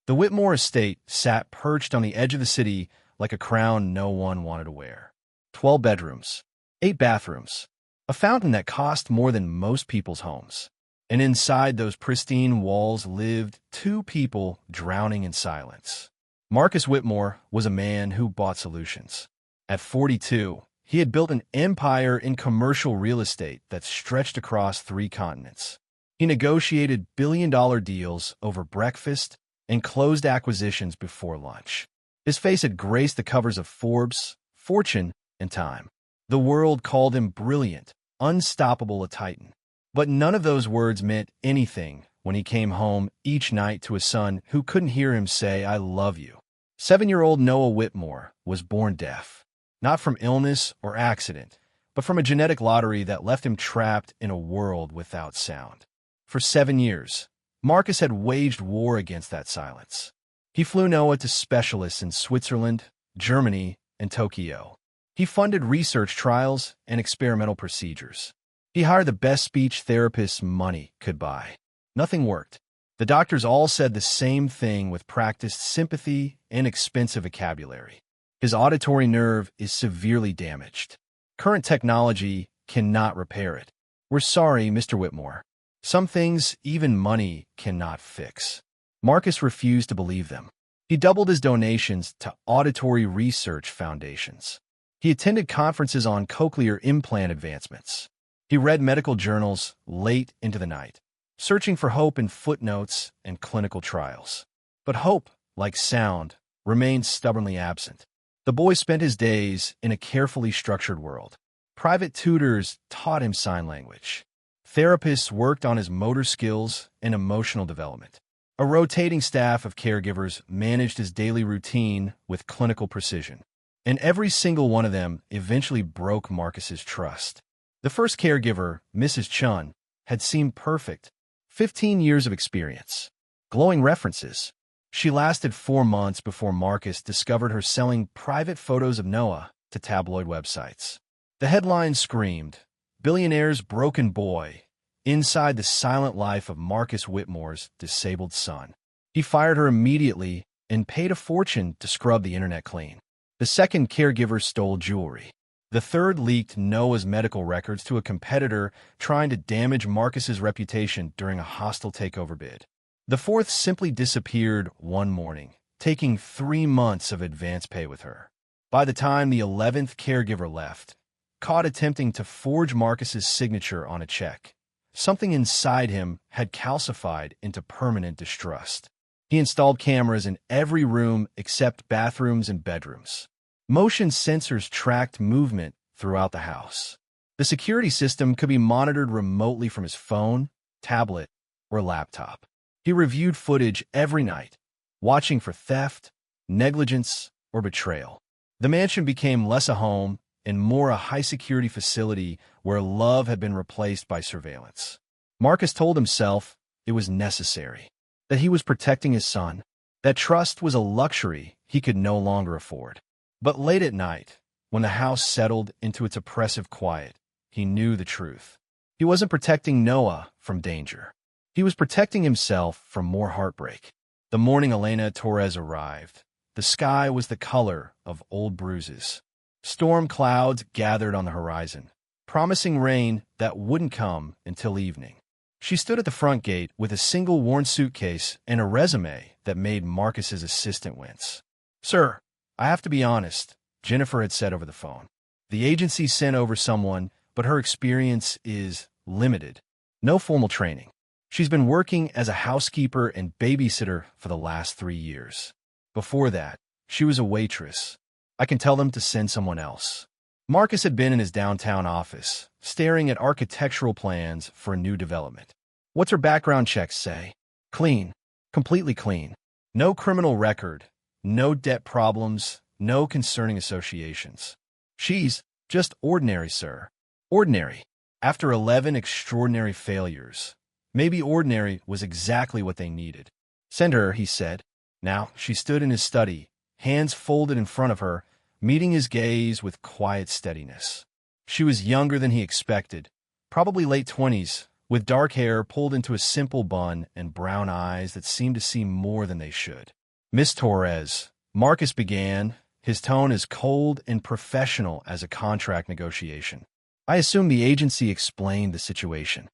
The Whitmore estate sat perched on the edge of the city like a crown no one wanted to wear. 12 bedrooms, 8 bathrooms, a fountain that cost more than most people's homes. And inside those pristine walls lived two people drowning in silence. Marcus Whitmore was a man who bought solutions. At 42, he had built an empire in commercial real estate that stretched across 3 continents. He negotiated billion-dollar deals over breakfast and closed acquisitions before lunch. His face had graced the covers of Forbes, Fortune, and Time. The world called him brilliant, unstoppable, a titan. But none of those words meant anything when he came home each night to a son who couldn't hear him say, "I love you." 7-year-old Noah Whitmore was born deaf, not from illness or accident, but from a genetic lottery that left him trapped in a world without sound. For 7 years, Marcus had waged war against that silence. He flew Noah to specialists in Switzerland, Germany, and Tokyo. He funded research trials and experimental procedures. He hired the best speech therapists money could buy. Nothing worked. The doctors all said the same thing with practiced sympathy and expensive vocabulary. His auditory nerve is severely damaged. Current technology cannot repair it. We're sorry, Mr. Whitmore. Some things even money cannot fix. Marcus refused to believe them. He doubled his donations to auditory research foundations. He attended conferences on cochlear implant advancements. He read medical journals late into the night, searching for hope in footnotes and clinical trials. But hope, like sound, remained stubbornly absent. The boy spent his days in a carefully structured world. Private tutors taught him sign language. Therapists worked on his motor skills and emotional development. A rotating staff of caregivers managed his daily routine with clinical precision. And every single one of them eventually broke Marcus's trust. The first caregiver, Mrs. Chun, had seemed perfect. 15 years of experience. Glowing references. She lasted 4 months before Marcus discovered her selling private photos of Noah to tabloid websites. The headline screamed, "Billionaire's broken boy," inside the silent life of Marcus Whitmore's disabled son. He fired her immediately and paid a fortune to scrub the internet clean. The second caregiver stole jewelry. The third leaked Noah's medical records to a competitor trying to damage Marcus's reputation during a hostile takeover bid. The fourth simply disappeared one morning, taking 3 months of advance pay with her. By the time the 11th caregiver left, caught attempting to forge Marcus's signature on a check, something inside him had calcified into permanent distrust. He installed cameras in every room except bathrooms and bedrooms. Motion sensors tracked movement throughout the house. The security system could be monitored remotely from his phone, tablet, or laptop. He reviewed footage every night, watching for theft, negligence, or betrayal. The mansion became less a home and more a high-security facility where love had been replaced by surveillance. Marcus told himself it was necessary, that he was protecting his son, that trust was a luxury he could no longer afford. But late at night, when the house settled into its oppressive quiet, he knew the truth. He wasn't protecting Noah from danger. He was protecting himself from more heartbreak. The morning Elena Torres arrived, the sky was the color of old bruises. Storm clouds gathered on the horizon, promising rain that wouldn't come until evening. She stood at the front gate with a single worn suitcase and a resume that made Marcus's assistant wince. "Sir, I have to be honest," Jennifer had said over the phone. "The agency sent over someone, but her experience is limited. No formal training. She's been working as a housekeeper and babysitter for the last 3 years. Before that, she was a waitress. I can tell them to send someone else." Marcus had been in his downtown office, staring at architectural plans for a new development. "What's her background checks say?" "Clean. Completely clean. No criminal record. No debt problems. No concerning associations. She's just ordinary, sir. Ordinary. After 11 extraordinary failures. Maybe ordinary was exactly what they needed." "Send her," he said. Now she stood in his study, hands folded in front of her, meeting his gaze with quiet steadiness. She was younger than he expected, probably late 20s, with dark hair pulled into a simple bun and brown eyes that seemed to see more than they should. "Miss Torres," Marcus began, his tone as cold and professional as a contract negotiation. "I assume the agency explained the situation."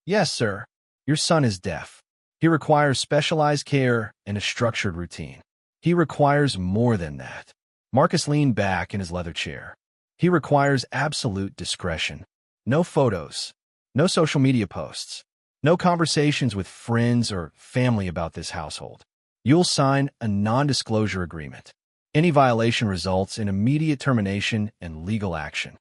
"Yes, sir. Your son is deaf. He requires specialized care and a structured routine." "He requires more than that." Marcus leaned back in his leather chair. "He requires absolute discretion. No photos, no social media posts, no conversations with friends or family about this household. You'll sign a non-disclosure agreement. Any violation results in immediate termination and legal action."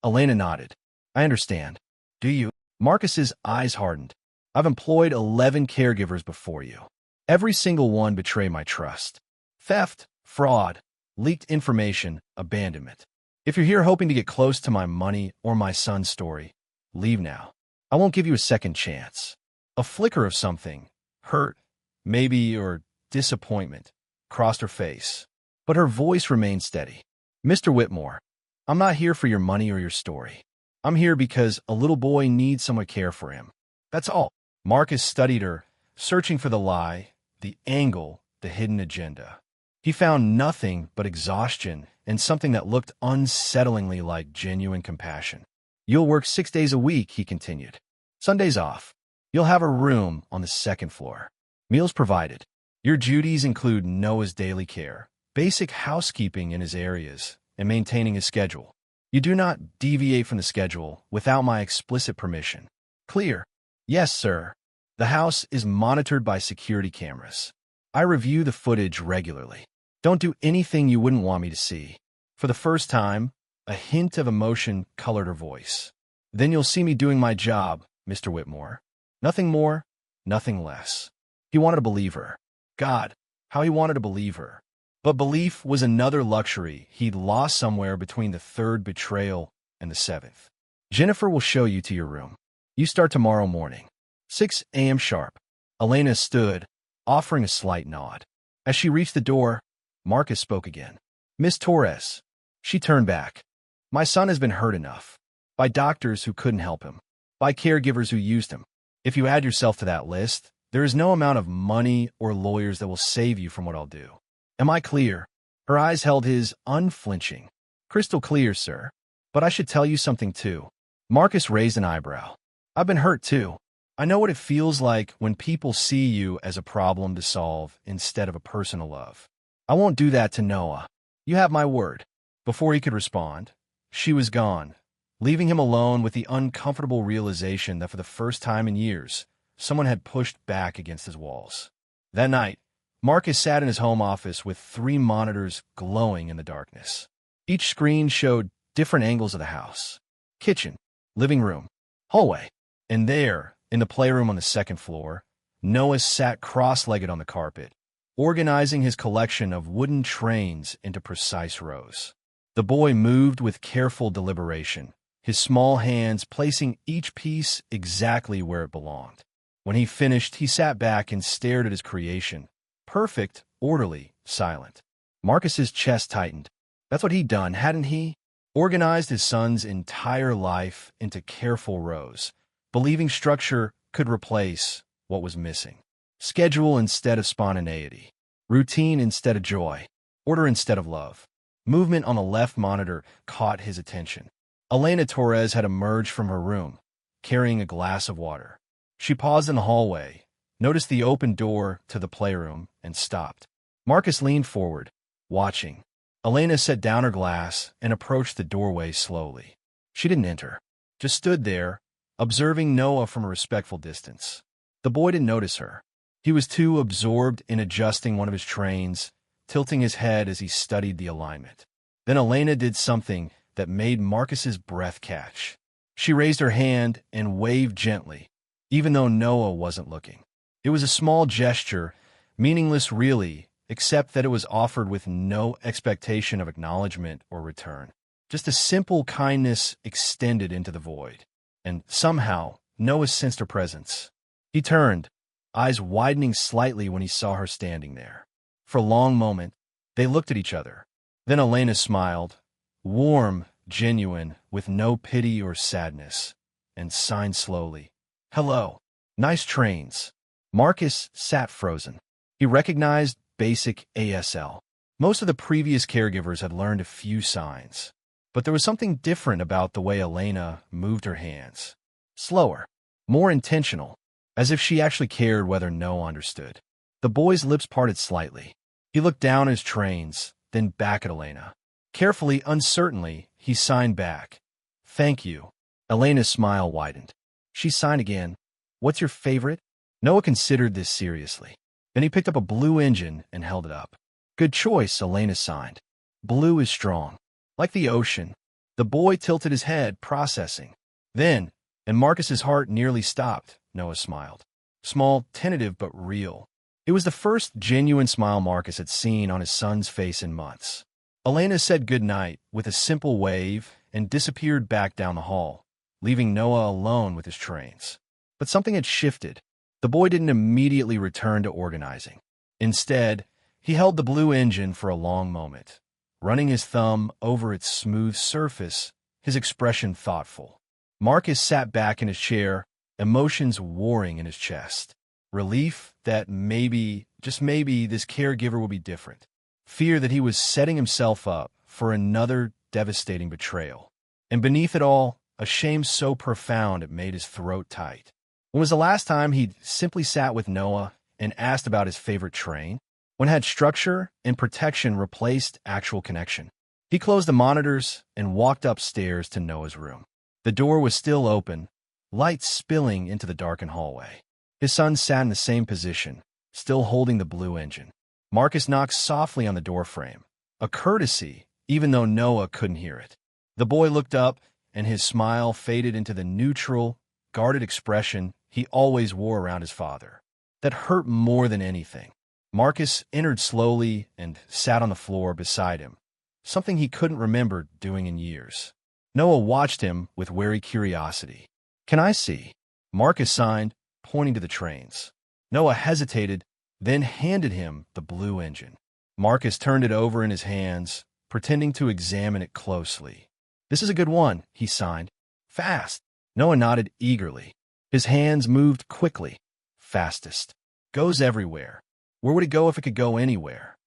Elena nodded. "I understand." "Do you?" Marcus's eyes hardened. "I've employed 11 caregivers before you. Every single one betrayed my trust. Theft, fraud, leaked information, abandonment. If you're here hoping to get close to my money or my son's story, leave now. I won't give you a second chance." A flicker of something, hurt, maybe, or disappointment, crossed her face, but her voice remained steady. "Mr. Whitmore, I'm not here for your money or your story. I'm here because a little boy needs someone to care for him. That's all." Marcus studied her, searching for the lie, the angle, the hidden agenda. He found nothing but exhaustion and something that looked unsettlingly like genuine compassion. "You'll work 6 days a week," he continued. "Sundays off. You'll have a room on the second floor. Meals provided. Your duties include Noah's daily care, basic housekeeping in his areas, and maintaining his schedule. You do not deviate from the schedule without my explicit permission. Clear?" "Yes, sir. The house is monitored by security cameras. I review the footage regularly. Don't do anything you wouldn't want me to see." For the first time, a hint of emotion colored her voice. "Then you'll see me doing my job, Mr. Whitmore. Nothing more, nothing less." He wanted to believe her. God, how he wanted to believe her. But belief was another luxury he'd lost somewhere between the third betrayal and the seventh. "Jennifer will show you to your room. You start tomorrow morning. 6 a.m. sharp." Elena stood, offering a slight nod. As she reached the door, Marcus spoke again. "Miss Torres." She turned back. "My son has been hurt enough. By doctors who couldn't help him. By caregivers who used him. If you add yourself to that list, there is no amount of money or lawyers that will save you from what I'll do. Am I clear?" Her eyes held his, unflinching. "Crystal clear, sir. But I should tell you something, too." Marcus raised an eyebrow. "I've been hurt, too. I know what it feels like when people see you as a problem to solve instead of a person to love. I won't do that to Noah. You have my word." Before he could respond, she was gone, leaving him alone with the uncomfortable realization that for the first time in years, someone had pushed back against his walls. That night, Marcus sat in his home office with 3 monitors glowing in the darkness. Each screen showed different angles of the house: kitchen, living room, hallway. And there, in the playroom on the second floor, Noah sat cross-legged on the carpet, organizing his collection of wooden trains into precise rows. The boy moved with careful deliberation, his small hands placing each piece exactly where it belonged. When he finished, he sat back and stared at his creation. Perfect, orderly, silent. Marcus's chest tightened. That's what he'd done, hadn't he? Organized his son's entire life into careful rows, believing structure could replace what was missing. Schedule instead of spontaneity. Routine instead of joy. Order instead of love. Movement on the left monitor caught his attention. Elena Torres had emerged from her room, carrying a glass of water. She paused in the hallway, noticed the open door to the playroom, and stopped. Marcus leaned forward, watching. Elena set down her glass and approached the doorway slowly. She didn't enter, just stood there, observing Noah from a respectful distance. The boy didn't notice her. He was too absorbed in adjusting one of his trains, tilting his head as he studied the alignment. Then Elena did something that made Marcus's breath catch. She raised her hand and waved gently, even though Noah wasn't looking. It was a small gesture, meaningless really, except that it was offered with no expectation of acknowledgement or return. Just a simple kindness extended into the void. And somehow, Noah sensed her presence. He turned, eyes widening slightly when he saw her standing there. For a long moment, they looked at each other. Then Elena smiled, warm, genuine, with no pity or sadness, and signed slowly. Hello. Nice trains. Marcus sat frozen. He recognized basic ASL. Most of the previous caregivers had learned a few signs, but there was something different about the way Elena moved her hands. Slower, more intentional, as if she actually cared whether Noah understood. The boy's lips parted slightly. He looked down at his trains, then back at Elena. Carefully, uncertainly, he signed back. Thank you. Elena's smile widened. She signed again. What's your favorite? Noah considered this seriously. Then he picked up a blue engine and held it up. Good choice, Elena signed. Blue is strong. Like the ocean. The boy tilted his head, processing. Then, and Marcus's heart nearly stopped, Noah smiled. Small, tentative, but real. It was the first genuine smile Marcus had seen on his son's face in months. Elena said goodnight with a simple wave and disappeared back down the hall, leaving Noah alone with his trains. But something had shifted. The boy didn't immediately return to organizing. Instead, he held the blue engine for a long moment, running his thumb over its smooth surface, his expression thoughtful. Marcus sat back in his chair, emotions warring in his chest. Relief that maybe, just maybe, this caregiver will be different. Fear that he was setting himself up for another devastating betrayal. And beneath it all, a shame so profound it made his throat tight. When was the last time he'd simply sat with Noah and asked about his favorite train? When had structure and protection replaced actual connection? He closed the monitors and walked upstairs to Noah's room. The door was still open, light spilling into the darkened hallway. His son sat in the same position, still holding the blue engine. Marcus knocked softly on the doorframe, a courtesy, even though Noah couldn't hear it. The boy looked up, and his smile faded into the neutral, guarded expression he always wore around his father. That hurt more than anything. Marcus entered slowly and sat on the floor beside him, something he couldn't remember doing in years. Noah watched him with wary curiosity. Can I see? Marcus signed, pointing to the trains. Noah hesitated, then handed him the blue engine. Marcus turned it over in his hands, pretending to examine it closely. This is a good one, he signed. Fast. Noah nodded eagerly. His hands moved quickly. Fastest. Goes everywhere. Where would it go if it could go anywhere?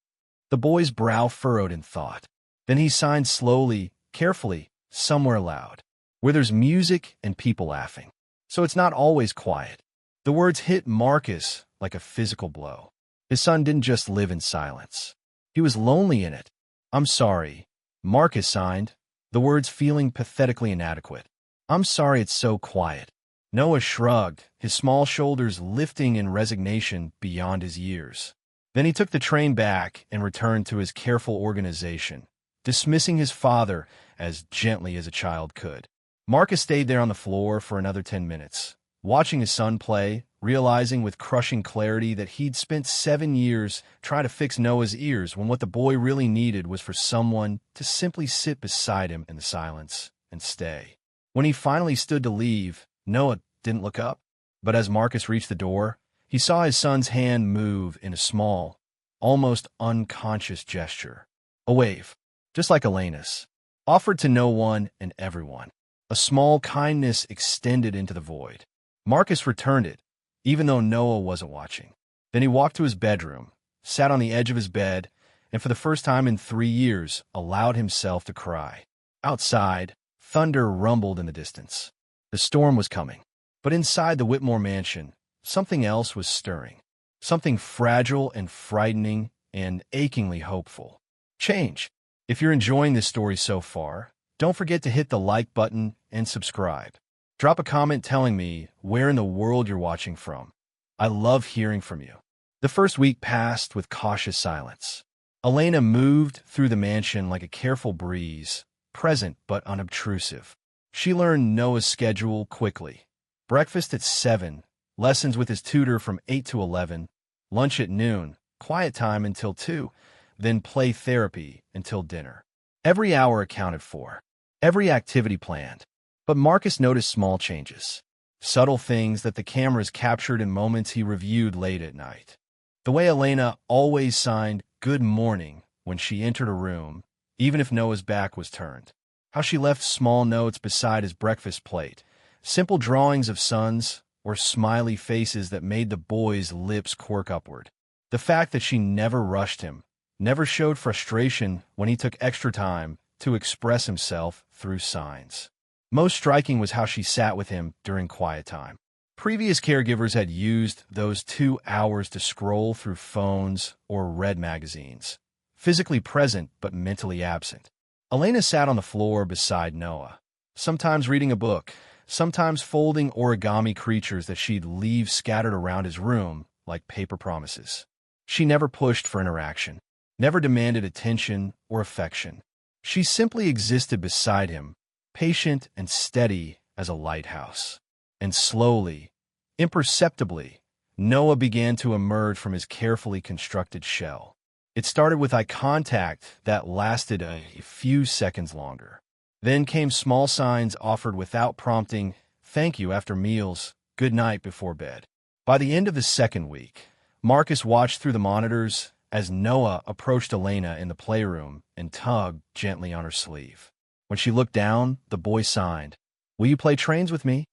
The boy's brow furrowed in thought. Then he signed slowly, carefully, somewhere loud, where there's music and people laughing. So it's not always quiet. The words hit Marcus like a physical blow. His son didn't just live in silence. He was lonely in it. I'm sorry. Marcus signed, the words feeling pathetically inadequate. I'm sorry it's so quiet. Noah shrugged, his small shoulders lifting in resignation beyond his years. Then he took the train back and returned to his careful organization, dismissing his father as gently as a child could. Marcus stayed there on the floor for another 10 minutes, watching his son play, realizing with crushing clarity that he'd spent 7 years trying to fix Noah's ears when what the boy really needed was for someone to simply sit beside him in the silence and stay. When he finally stood to leave, Noah didn't look up, but as Marcus reached the door, he saw his son's hand move in a small, almost unconscious gesture. A wave, just like Elena's, offered to no one and everyone. A small kindness extended into the void. Marcus returned it, even though Noah wasn't watching. Then he walked to his bedroom, sat on the edge of his bed, and for the first time in 3 years, allowed himself to cry. Outside, thunder rumbled in the distance. The storm was coming. But inside the Whitmore mansion, something else was stirring. Something fragile and frightening and achingly hopeful. Change. If you're enjoying this story so far, don't forget to hit the like button and subscribe. Drop a comment telling me where in the world you're watching from. I love hearing from you. The first week passed with cautious silence. Elena moved through the mansion like a careful breeze, present but unobtrusive. She learned Noah's schedule quickly. Breakfast at 7, lessons with his tutor from 8 to 11, lunch at noon, quiet time until 2, then play therapy until dinner. Every hour accounted for, every activity planned. But Marcus noticed small changes, subtle things that the cameras captured in moments he reviewed late at night. The way Elena always signed "Good morning" when she entered a room, even if Noah's back was turned. How she left small notes beside his breakfast plate, simple drawings of suns, or smiley faces that made the boy's lips quirk upward. The fact that she never rushed him, never showed frustration when he took extra time to express himself through signs. Most striking was how she sat with him during quiet time. Previous caregivers had used those 2 hours to scroll through phones or read magazines, physically present but mentally absent. Elena sat on the floor beside Noah, sometimes reading a book, sometimes folding origami creatures that she'd leave scattered around his room like paper promises. She never pushed for interaction, never demanded attention or affection. She simply existed beside him, patient and steady as a lighthouse. And slowly, imperceptibly, Noah began to emerge from his carefully constructed shell. It started with eye contact that lasted a few seconds longer. Then came small signs offered without prompting, thank you after meals, good night before bed. By the end of the second week, Marcus watched through the monitors as Noah approached Elena in the playroom and tugged gently on her sleeve. When she looked down, the boy signed, "Will you play trains with me?"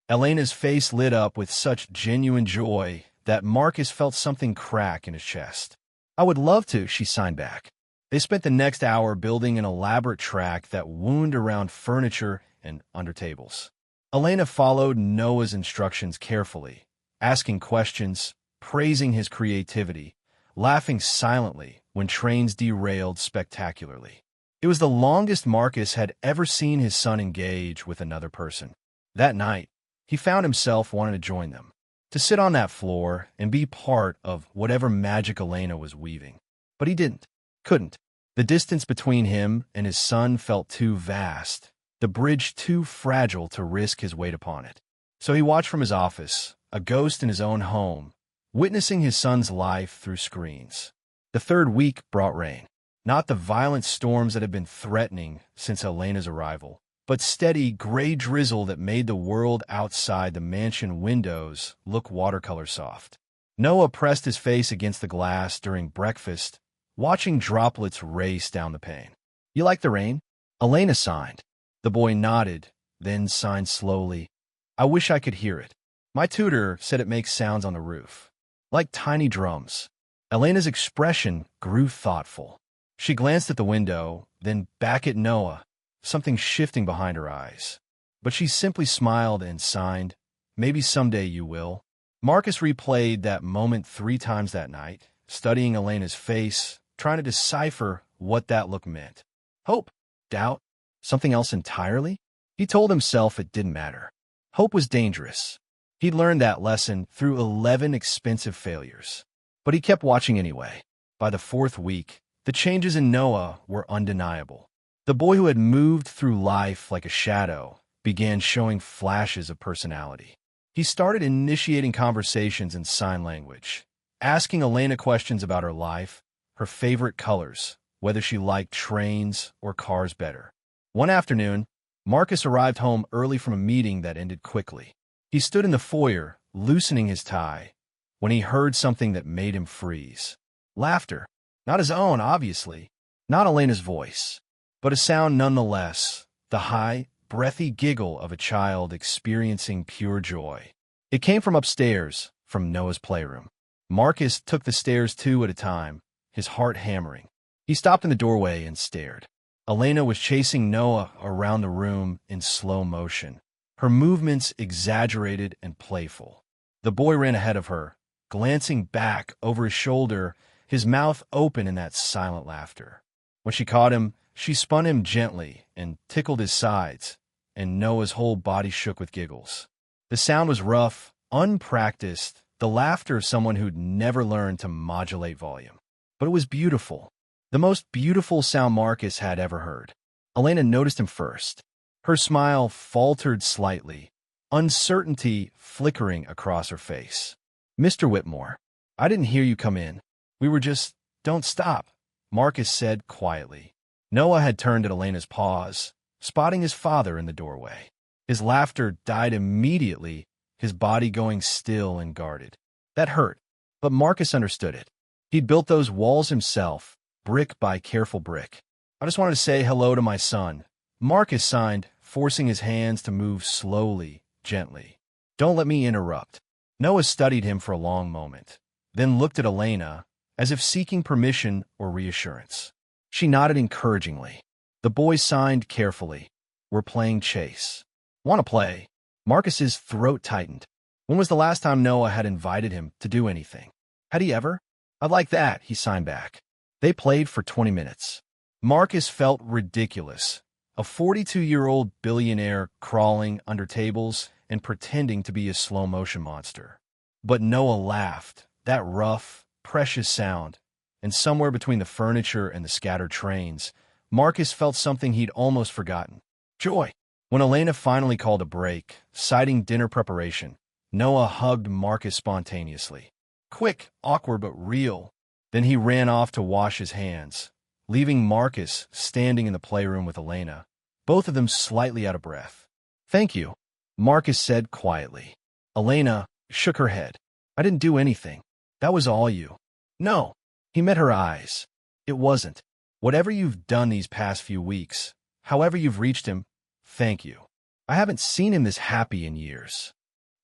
Elena's face lit up with such genuine joy that Marcus felt something crack in his chest. "I would love to," she signed back. They spent the next hour building an elaborate track that wound around furniture and under tables. Elena followed Noah's instructions carefully, asking questions, praising his creativity, laughing silently when trains derailed spectacularly. It was the longest Marcus had ever seen his son engage with another person. That night, he found himself wanting to join them, to sit on that floor and be part of whatever magic Elena was weaving. But he couldn't. The distance between him and his son felt too vast, the bridge too fragile to risk his weight upon it. So he watched from his office, a ghost in his own home, witnessing his son's life through screens. The third week brought rain. Not the violent storms that had been threatening since Elena's arrival, but steady gray drizzle that made the world outside the mansion windows look watercolor soft. Noah pressed his face against the glass during breakfast, watching droplets race down the pane. "You like the rain?" Elena signed. The boy nodded, then signed slowly, "I wish I could hear it. My tutor said it makes sounds on the roof, like tiny drums." Elena's expression grew thoughtful. She glanced at the window, then back at Noah, something shifting behind her eyes. But she simply smiled and signed, "Maybe someday you will." Marcus replayed that moment 3 times that night, studying Elena's face, trying to decipher what that look meant. Hope? Doubt? Something else entirely? He told himself it didn't matter. Hope was dangerous. He'd learned that lesson through 11 expensive failures. But he kept watching anyway. By the 4th week, the changes in Noah were undeniable. The boy who had moved through life like a shadow began showing flashes of personality. He started initiating conversations in sign language, asking Elena questions about her life, her favorite colors, whether she liked trains or cars better. One afternoon, Marcus arrived home early from a meeting that ended quickly. He stood in the foyer, loosening his tie, when he heard something that made him freeze. Laughter. Not his own, obviously. Not Elena's voice. But a sound nonetheless, the high, breathy giggle of a child experiencing pure joy. It came from upstairs, from Noah's playroom. Marcus took the stairs 2 at a time, his heart hammering. He stopped in the doorway and stared. Elena was chasing Noah around the room in slow motion, her movements exaggerated and playful. The boy ran ahead of her, glancing back over his shoulder, his mouth open in that silent laughter. When she caught him, she spun him gently and tickled his sides, and Noah's whole body shook with giggles. The sound was rough, unpracticed, the laughter of someone who'd never learned to modulate volume. But it was beautiful, the most beautiful sound Marcus had ever heard. Elena noticed him first. Her smile faltered slightly, uncertainty flickering across her face. "Mr. Whitmore, I didn't hear you come in. We were just—" "Don't stop," Marcus said quietly. Noah had turned at Elena's pause, spotting his father in the doorway. His laughter died immediately, his body going still and guarded. That hurt, but Marcus understood it. He'd built those walls himself, brick by careful brick. "I just wanted to say hello to my son," Marcus signed, forcing his hands to move slowly, gently. Don't let me interrupt. Noah studied him for a long moment, then looked at Elena, as if seeking permission or reassurance. She nodded encouragingly. The boys signed carefully. We're playing chase. Want to play? Marcus's throat tightened. When was the last time Noah had invited him to do anything? Had he ever? I'd like that, he signed back. They played for 20 minutes. Marcus felt ridiculous. A 42-year-old billionaire crawling under tables and pretending to be a slow-motion monster. But Noah laughed, that rough, precious sound, and somewhere between the furniture and the scattered trains, Marcus felt something he'd almost forgotten. Joy. When Elena finally called a break, citing dinner preparation, Noah hugged Marcus spontaneously. Quick, awkward, but real. Then he ran off to wash his hands, leaving Marcus standing in the playroom with Elena, both of them slightly out of breath. Thank you, Marcus said quietly. Elena shook her head. I didn't do anything. That was all you. No. He met her eyes. It wasn't. Whatever you've done these past few weeks, however you've reached him, thank you. I haven't seen him this happy in years.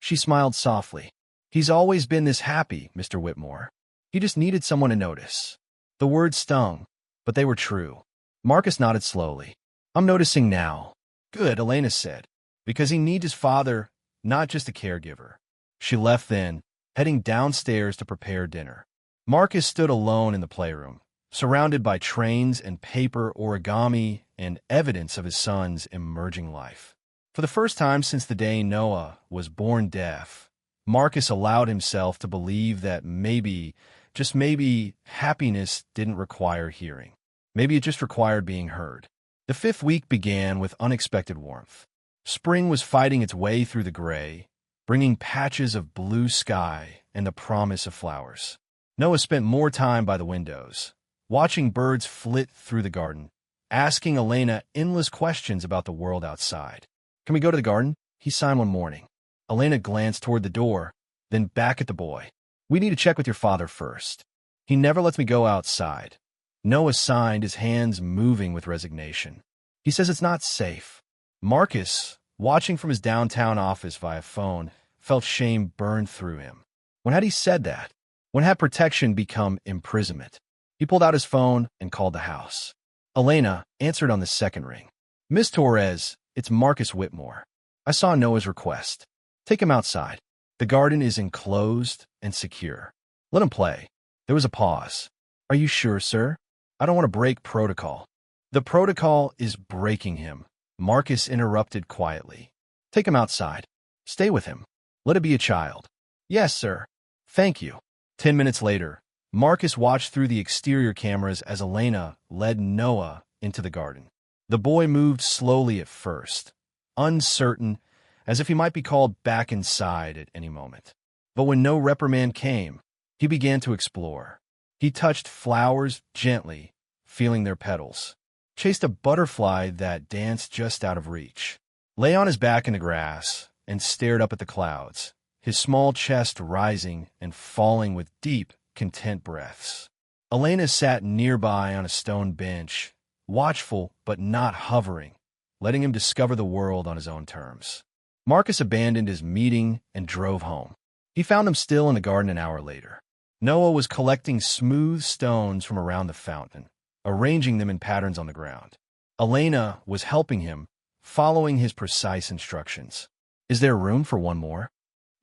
She smiled softly. He's always been this happy, Mr. Whitmore. He just needed someone to notice. The words stung, but they were true. Marcus nodded slowly. I'm noticing now. Good, Elena said. Because he needs his father, not just a caregiver. She left then, heading downstairs to prepare dinner. Marcus stood alone in the playroom, surrounded by trains and paper, origami, and evidence of his son's emerging life. For the first time since the day Noah was born deaf, Marcus allowed himself to believe that maybe, just maybe, happiness didn't require hearing. Maybe it just required being heard. The 5th week began with unexpected warmth. Spring was fighting its way through the gray, bringing patches of blue sky and the promise of flowers. Noah spent more time by the windows, watching birds flit through the garden, asking Elena endless questions about the world outside. Can we go to the garden? He signed one morning. Elena glanced toward the door, then back at the boy. We need to check with your father first. He never lets me go outside. Noah signed, his hands moving with resignation. He says it's not safe. Marcus, watching from his downtown office via phone, felt shame burn through him. When had he said that? When had protection become imprisonment? He pulled out his phone and called the house. Elena answered on the second ring. Miss Torres, it's Marcus Whitmore. I saw Noah's request. Take him outside. The garden is enclosed and secure. Let him play. There was a pause. Are you sure, sir? I don't want to break protocol. The protocol is breaking him, Marcus interrupted quietly. Take him outside. Stay with him. Let it be a child. Yes, sir. Thank you. 10 minutes later, Marcus watched through the exterior cameras as Elena led Noah into the garden. The boy moved slowly at first, uncertain, as if he might be called back inside at any moment. But when no reprimand came, he began to explore. He touched flowers gently, feeling their petals, chased a butterfly that danced just out of reach, lay on his back in the grass, and stared up at the clouds, his small chest rising and falling with deep, content breaths. Elena sat nearby on a stone bench, watchful but not hovering, letting him discover the world on his own terms. Marcus abandoned his meeting and drove home. He found him still in the garden an hour later. Noah was collecting smooth stones from around the fountain, arranging them in patterns on the ground. Elena was helping him, following his precise instructions. Is there room for one more?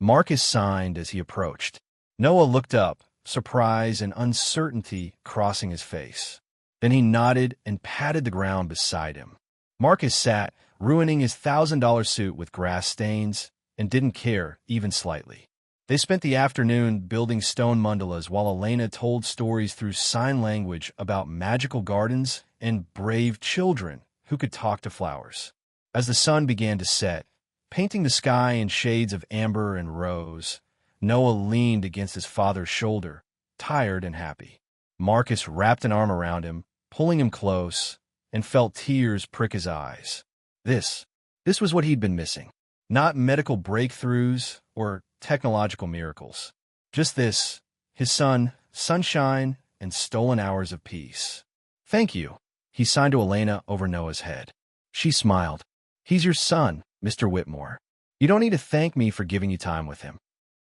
Marcus signed as he approached. Noah looked up, surprise and uncertainty crossing his face. Then he nodded and patted the ground beside him. Marcus sat, ruining his $1,000 suit with grass stains, and didn't care, even slightly. They spent the afternoon building stone mandalas while Elena told stories through sign language about magical gardens and brave children who could talk to flowers. As the sun began to set, painting the sky in shades of amber and rose, Noah leaned against his father's shoulder, tired and happy. Marcus wrapped an arm around him, pulling him close, and felt tears prick his eyes. This was what he'd been missing. Not medical breakthroughs or technological miracles. Just this, his son, sunshine, and stolen hours of peace. Thank you, he signed to Elena over Noah's head. She smiled. He's your son, Mr. Whitmore. You don't need to thank me for giving you time with him.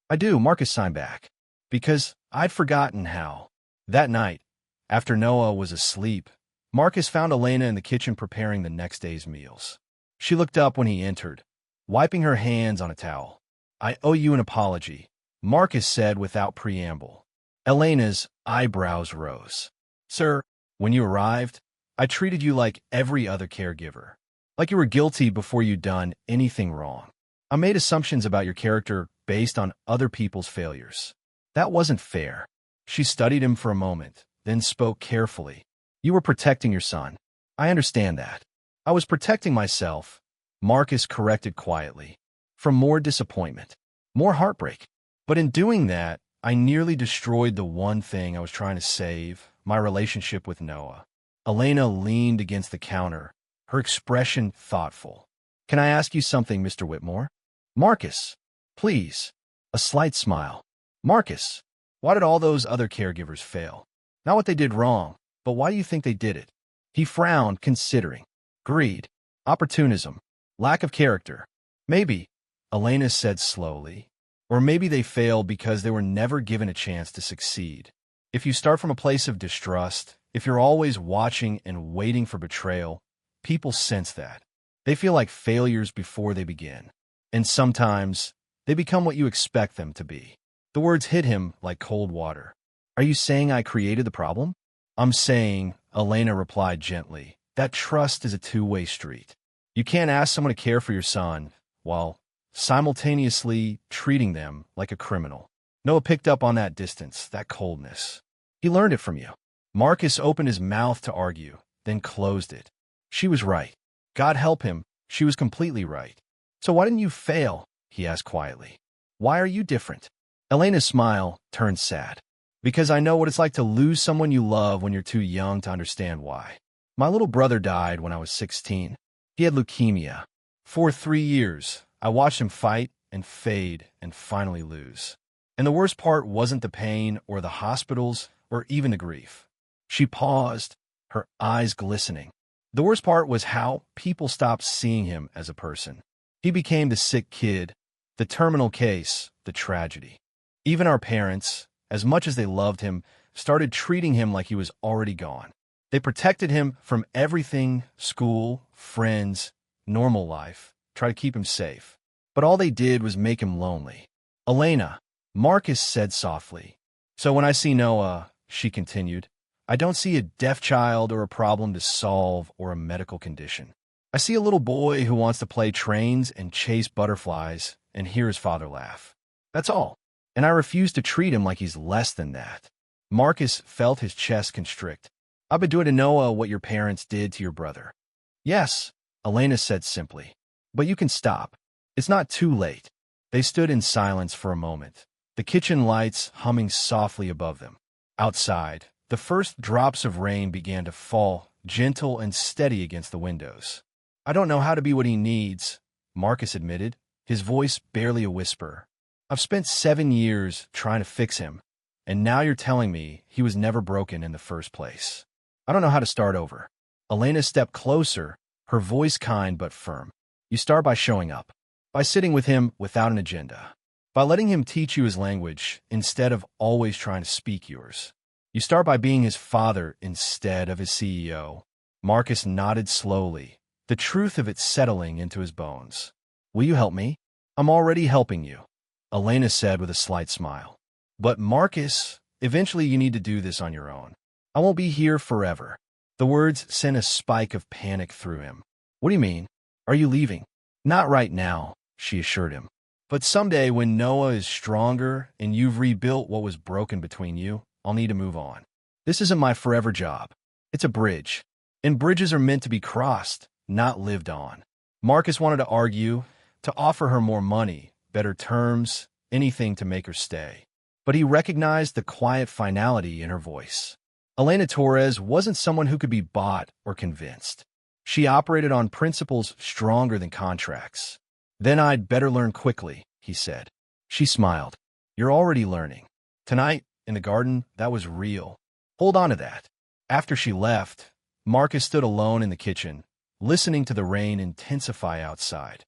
I do, Marcus signed back. Because I'd forgotten how. That night, after Noah was asleep, Marcus found Elena in the kitchen preparing the next day's meals. She looked up when he entered, wiping her hands on a towel. I owe you an apology, Marcus said without preamble. Elena's eyebrows rose. Sir, when you arrived, I treated you like every other caregiver. Like you were guilty before you'd done anything wrong. I made assumptions about your character based on other people's failures. That wasn't fair. She studied him for a moment, then spoke carefully. You were protecting your son. I understand that. I was protecting myself, Marcus corrected quietly, from more disappointment, more heartbreak. But in doing that, I nearly destroyed the one thing I was trying to save, my relationship with Noah. Elena leaned against the counter, her expression thoughtful. Can I ask you something, Mr. Whitmore? Marcus, please. A slight smile. Marcus, why did all those other caregivers fail? Not what they did wrong, but why do you think they did it? He frowned, considering. Greed, opportunism, lack of character. Maybe, Elena said slowly, or maybe they failed because they were never given a chance to succeed. If you start from a place of distrust, if you're always watching and waiting for betrayal, people sense that. They feel like failures before they begin. And sometimes, they become what you expect them to be. The words hit him like cold water. Are you saying I created the problem? I'm saying, Elena replied gently, that trust is a two-way street. You can't ask someone to care for your son while simultaneously treating them like a criminal. Noah picked up on that distance, that coldness. He learned it from you. Marcus opened his mouth to argue, then closed it. She was right. God help him, she was completely right. So why didn't you fail? He asked quietly. Why are you different? Elena's smile turned sad. Because I know what it's like to lose someone you love when you're too young to understand why. My little brother died when I was 16. He had leukemia. For 3 years, I watched him fight and fade and finally lose. And the worst part wasn't the pain or the hospitals or even the grief. She paused, her eyes glistening. The worst part was how people stopped seeing him as a person. He became the sick kid, the terminal case, the tragedy. Even our parents, as much as they loved him, started treating him like he was already gone. They protected him from everything, school, friends, normal life, try to keep him safe. But all they did was make him lonely. Elena, Marcus said softly. So when I see Noah, she continued, I don't see a deaf child or a problem to solve or a medical condition. I see a little boy who wants to play trains and chase butterflies and hear his father laugh. That's all. And I refuse to treat him like he's less than that. Marcus felt his chest constrict. I've been doing to Noah what your parents did to your brother. Yes, Elena said simply. But you can stop. It's not too late. They stood in silence for a moment, the kitchen lights humming softly above them. Outside, the first drops of rain began to fall, gentle and steady against the windows. I don't know how to be what he needs, Marcus admitted, his voice barely a whisper. I've spent 7 years trying to fix him, and now you're telling me he was never broken in the first place. I don't know how to start over. Elena stepped closer, her voice kind but firm. You start by showing up, by sitting with him without an agenda, by letting him teach you his language instead of always trying to speak yours. You start by being his father instead of his CEO. Marcus nodded slowly, the truth of it settling into his bones. Will you help me? I'm already helping you, Elena said with a slight smile. But Marcus, eventually you need to do this on your own. I won't be here forever. The words sent a spike of panic through him. What do you mean? Are you leaving? Not right now, she assured him. But someday when Noah is stronger and you've rebuilt what was broken between you, I'll need to move on. This isn't my forever job. It's a bridge. And bridges are meant to be crossed, not lived on. Marcus wanted to argue, to offer her more money, better terms, anything to make her stay. But he recognized the quiet finality in her voice. Elena Torres wasn't someone who could be bought or convinced. She operated on principles stronger than contracts. Then I'd better learn quickly, he said. She smiled. You're already learning. Tonight, in the garden, that was real. Hold on to that. After she left, Marcus stood alone in the kitchen, listening to the rain intensify outside.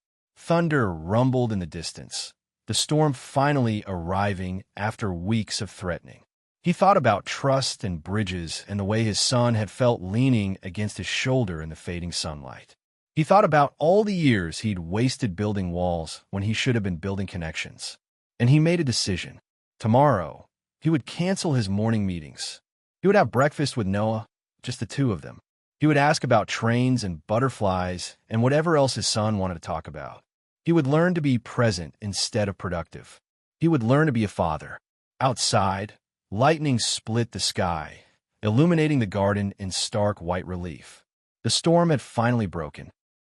Thunder rumbled in the distance, the storm finally arriving after weeks of threatening. He thought about trust and bridges and the way his son had felt leaning against his shoulder in the fading sunlight. He thought about all the years he'd wasted building walls when he should have been building connections. And he made a decision. Tomorrow, he would cancel his morning meetings. He would have breakfast with Noah, just the two of them. He would ask about trains and butterflies and whatever else his son wanted to talk about. He would learn to be present instead of productive. He would learn to be a father. Outside, lightning split the sky, illuminating the garden in stark white relief. The storm had finally broken,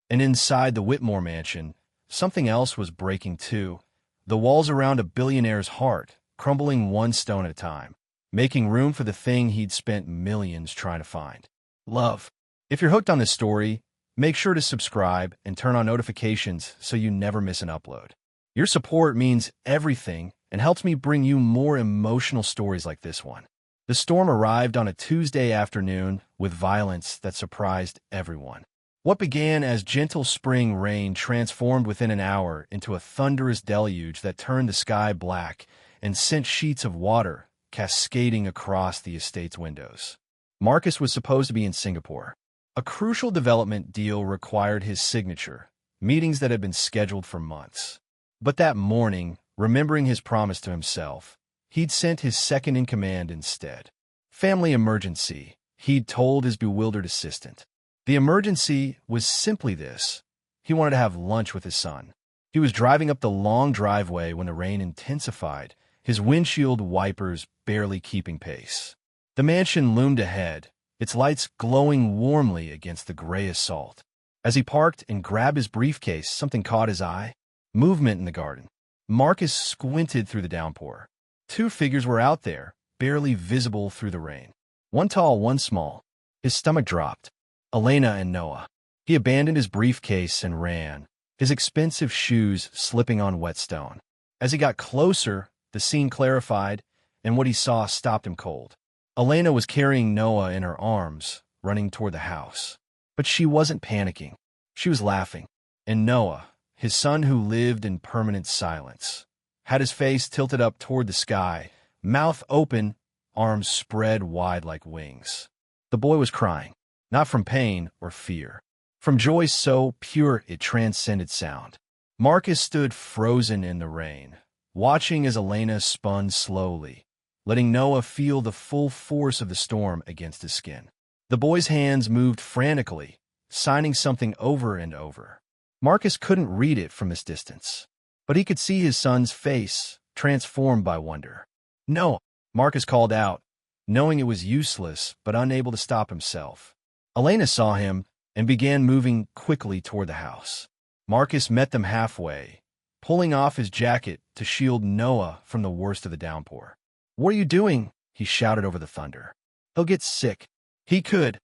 and inside the Whitmore mansion, something else was breaking too. The walls around a billionaire's heart, crumbling one stone at a time, making room for the thing he'd spent millions trying to find. Love. If you're hooked on this story, make sure to subscribe and turn on notifications so you never miss an upload. Your support means everything and helps me bring you more emotional stories like this one. The storm arrived on a Tuesday afternoon with violence that surprised everyone. What began as gentle spring rain transformed within an hour into a thunderous deluge that turned the sky black and sent sheets of water cascading across the estate's windows. Marcus was supposed to be in Singapore. A crucial development deal required his signature, meetings that had been scheduled for months. But that morning, remembering his promise to himself, he'd sent his second-in-command instead. Family emergency, he'd told his bewildered assistant. The emergency was simply this. He wanted to have lunch with his son. He was driving up the long driveway when the rain intensified, his windshield wipers barely keeping pace. The mansion loomed ahead, its lights glowing warmly against the gray asphalt. As he parked and grabbed his briefcase, something caught his eye. Movement in the garden. Marcus squinted through the downpour. Two figures were out there, barely visible through the rain. One tall, one small. His stomach dropped. Elena and Noah. He abandoned his briefcase and ran, his expensive shoes slipping on wet stone. As he got closer, the scene clarified, and what he saw stopped him cold. Elena was carrying Noah in her arms, running toward the house. But she wasn't panicking. She was laughing. And Noah, his son who lived in permanent silence, had his face tilted up toward the sky, mouth open, arms spread wide like wings. The boy was crying, not from pain or fear, from joy so pure it transcended sound. Marcus stood frozen in the rain, watching as Elena spun slowly, letting Noah feel the full force of the storm against his skin. The boy's hands moved frantically, signing something over and over. Marcus couldn't read it from this distance, but he could see his son's face, transformed by wonder. "No," Marcus called out, knowing it was useless but unable to stop himself. Elena saw him and began moving quickly toward the house. Marcus met them halfway, pulling off his jacket to shield Noah from the worst of the downpour. "What are you doing?" he shouted over the thunder. "He'll get sick." "He could."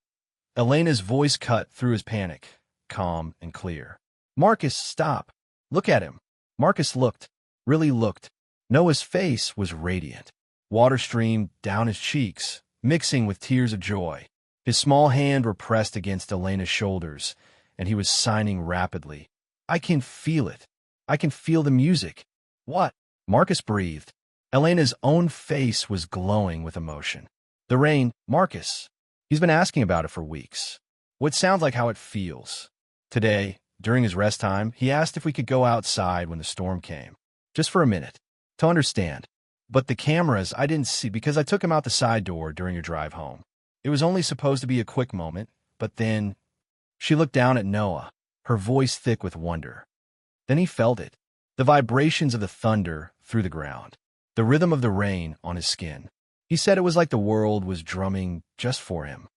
Elena's voice cut through his panic, calm and clear. "Marcus, stop. Look at him." Marcus looked, really looked. Noah's face was radiant. Water streamed down his cheeks, mixing with tears of joy. His small hands were pressed against Elena's shoulders, and he was signing rapidly. "I can feel it. I can feel the music." "What?" Marcus breathed. Elena's own face was glowing with emotion. "The rain, Marcus. He's been asking about it for weeks. What sounds like how it feels." Today, during his rest time, he asked if we could go outside when the storm came. Just for a minute, to understand. But the cameras I didn't see because I took him out the side door during your drive home. It was only supposed to be a quick moment, but then... She looked down at Noah, her voice thick with wonder. Then he felt it. The vibrations of the thunder through the ground. The rhythm of the rain on his skin. He said it was like the world was drumming just for him.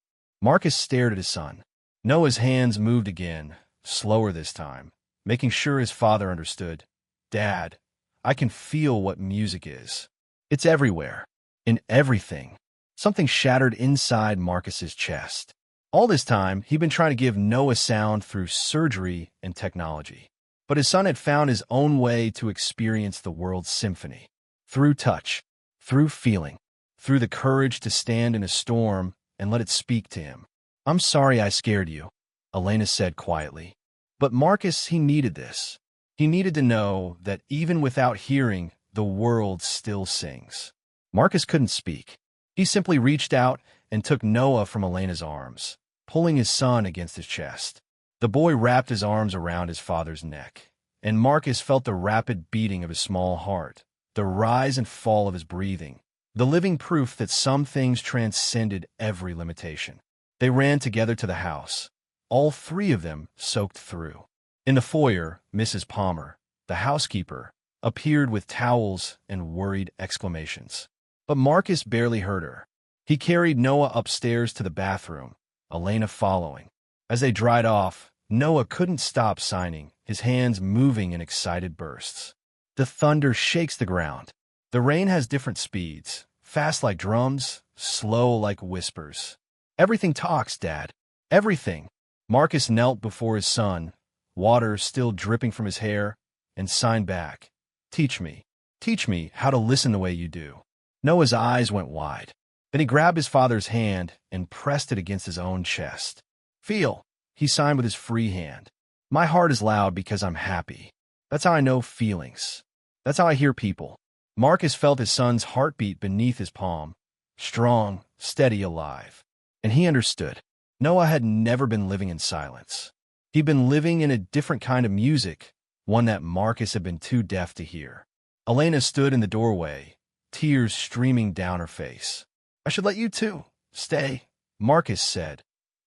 Marcus stared at his son. Noah's hands moved again, slower this time, making sure his father understood. "Dad, I can feel what music is. It's everywhere. In everything." Something shattered inside Marcus's chest. All this time, he'd been trying to give Noah sound through surgery and technology. But his son had found his own way to experience the world's symphony. Through touch, through feeling, through the courage to stand in a storm and let it speak to him. "I'm sorry I scared you," Elena said quietly. But Marcus, he needed this. He needed to know that even without hearing, the world still sings. Marcus couldn't speak. He simply reached out and took Noah from Elena's arms, pulling his son against his chest. The boy wrapped his arms around his father's neck, and Marcus felt the rapid beating of his small heart, the rise and fall of his breathing, the living proof that some things transcended every limitation. They ran together to the house, all three of them soaked through. In the foyer, Mrs. Palmer, the housekeeper, appeared with towels and worried exclamations. But Marcus barely heard her. He carried Noah upstairs to the bathroom, Elena following. As they dried off, Noah couldn't stop sighing, his hands moving in excited bursts. The thunder shakes the ground. The rain has different speeds, fast like drums, slow like whispers. Everything talks, Dad. Everything. Marcus knelt before his son, water still dripping from his hair, and signed back. Teach me how to listen the way you do. Noah's eyes went wide. Then he grabbed his father's hand and pressed it against his own chest. Feel, he signed with his free hand. My heart is loud because I'm happy. That's how I know feelings. That's how I hear people. Marcus felt his son's heartbeat beneath his palm, strong, steady, alive. And he understood. Noah had never been living in silence. He'd been living in a different kind of music, one that Marcus had been too deaf to hear. Elena stood in the doorway, tears streaming down her face. I should let you too. Stay, Marcus said,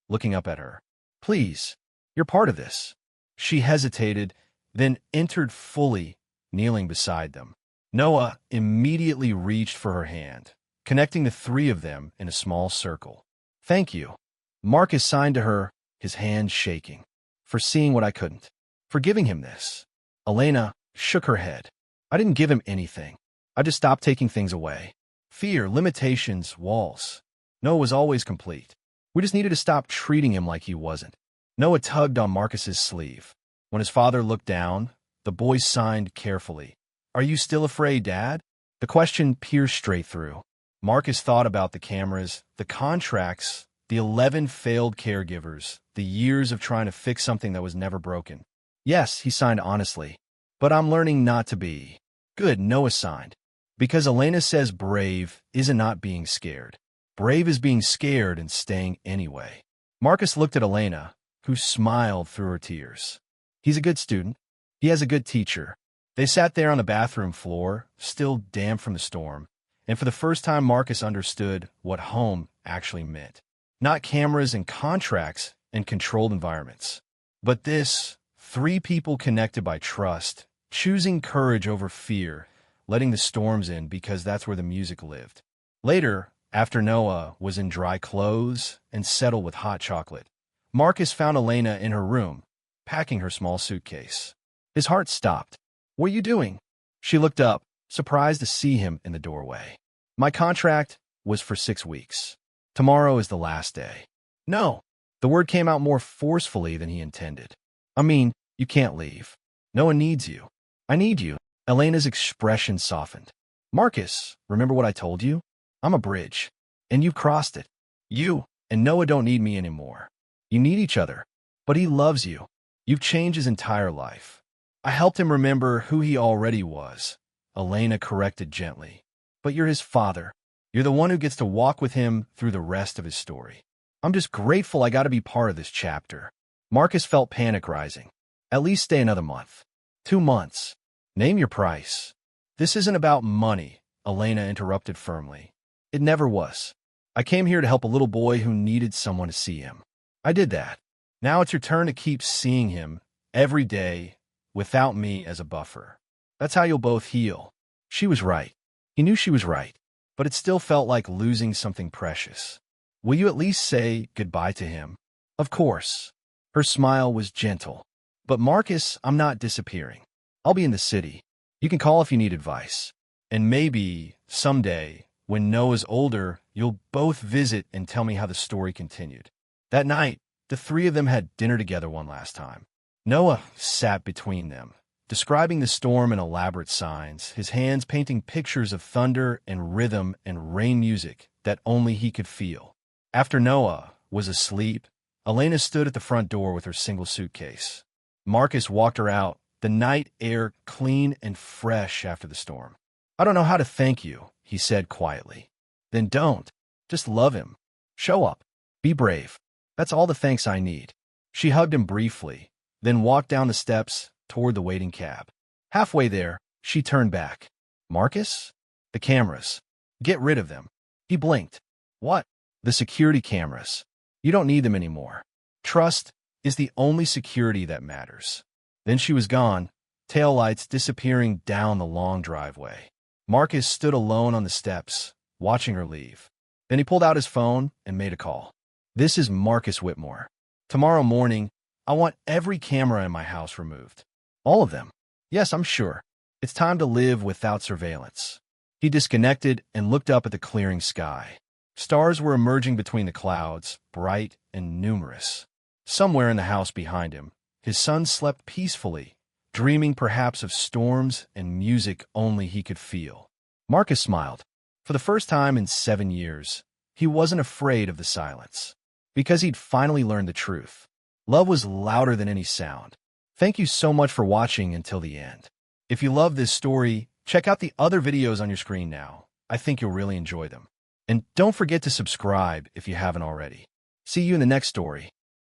looking up at her. Please, you're part of this. She hesitated, then entered fully, kneeling beside them. Noah immediately reached for her hand, connecting the three of them in a small circle. Thank you. Marcus signed to her, his hand shaking. For seeing what I couldn't. For giving him this. Elena shook her head. I didn't give him anything. I just stopped taking things away. Fear, limitations, walls. Noah was always complete. We just needed to stop treating him like he wasn't. Noah tugged on Marcus's sleeve. When his father looked down, the boy signed carefully. Are you still afraid, Dad? The question pierced straight through. Marcus thought about the cameras, the contracts, the 11 failed caregivers, the years of trying to fix something that was never broken. Yes, he signed honestly. But I'm learning not to be. Good, Noah signed. Because Elena says brave isn't not being scared. Brave is being scared and staying anyway. Marcus looked at Elena, who smiled through her tears. He's a good student. He has a good teacher. They sat there on the bathroom floor, still damp from the storm, and for the first time Marcus understood what home actually meant. Not cameras and contracts and controlled environments. But this, three people connected by trust, choosing courage over fear, letting the storms in because that's where the music lived. Later, after Noah was in dry clothes and settled with hot chocolate, Marcus found Elena in her room, packing her small suitcase. His heart stopped. What are you doing? She looked up, surprised to see him in the doorway. My contract was for 6 weeks. Tomorrow is the last day. No. The word came out more forcefully than he intended. I mean, you can't leave. No one needs you. I need you. Elena's expression softened. Marcus, remember what I told you? I'm a bridge, and you've crossed it. You and Noah don't need me anymore. You need each other, but he loves you. You've changed his entire life. I helped him remember who he already was. Elena corrected gently. But you're his father. You're the one who gets to walk with him through the rest of his story. I'm just grateful I got to be part of this chapter. Marcus felt panic rising. At least stay another month. 2 months. Name your price. This isn't about money, Elena interrupted firmly. It never was. I came here to help a little boy who needed someone to see him. I did that. Now it's your turn to keep seeing him every day without me as a buffer. That's how you'll both heal. She was right. He knew she was right, but it still felt like losing something precious. Will you at least say goodbye to him? Of course. Her smile was gentle. But Marcus, I'm not disappearing. I'll be in the city. You can call if you need advice. And maybe, someday, when Noah's older, you'll both visit and tell me how the story continued. That night, the three of them had dinner together one last time. Noah sat between them, describing the storm in elaborate signs, his hands painting pictures of thunder and rhythm and rain music that only he could feel. After Noah was asleep, Elena stood at the front door with her single suitcase. Marcus walked her out, the night air clean and fresh after the storm. "I don't know how to thank you," he said quietly. "Then don't. Just love him. Show up. Be brave. That's all the thanks I need." She hugged him briefly, then walked down the steps toward the waiting cab. Halfway there, she turned back. "Marcus? The cameras. Get rid of them." He blinked. "What?" "The security cameras. You don't need them anymore. Trust is the only security that matters." Then she was gone, taillights disappearing down the long driveway. Marcus stood alone on the steps, watching her leave. Then he pulled out his phone and made a call. "This is Marcus Whitmore. Tomorrow morning, I want every camera in my house removed. All of them. Yes, I'm sure. It's time to live without surveillance." He disconnected and looked up at the clearing sky. Stars were emerging between the clouds, bright and numerous. Somewhere in the house behind him, his son slept peacefully, dreaming perhaps of storms and music only he could feel. Marcus smiled. For the first time in 7 years, he wasn't afraid of the silence, because he'd finally learned the truth. Love was louder than any sound. Thank you so much for watching until the end. If you love this story, check out the other videos on your screen now. I think you'll really enjoy them. And don't forget to subscribe if you haven't already. See you in the next story.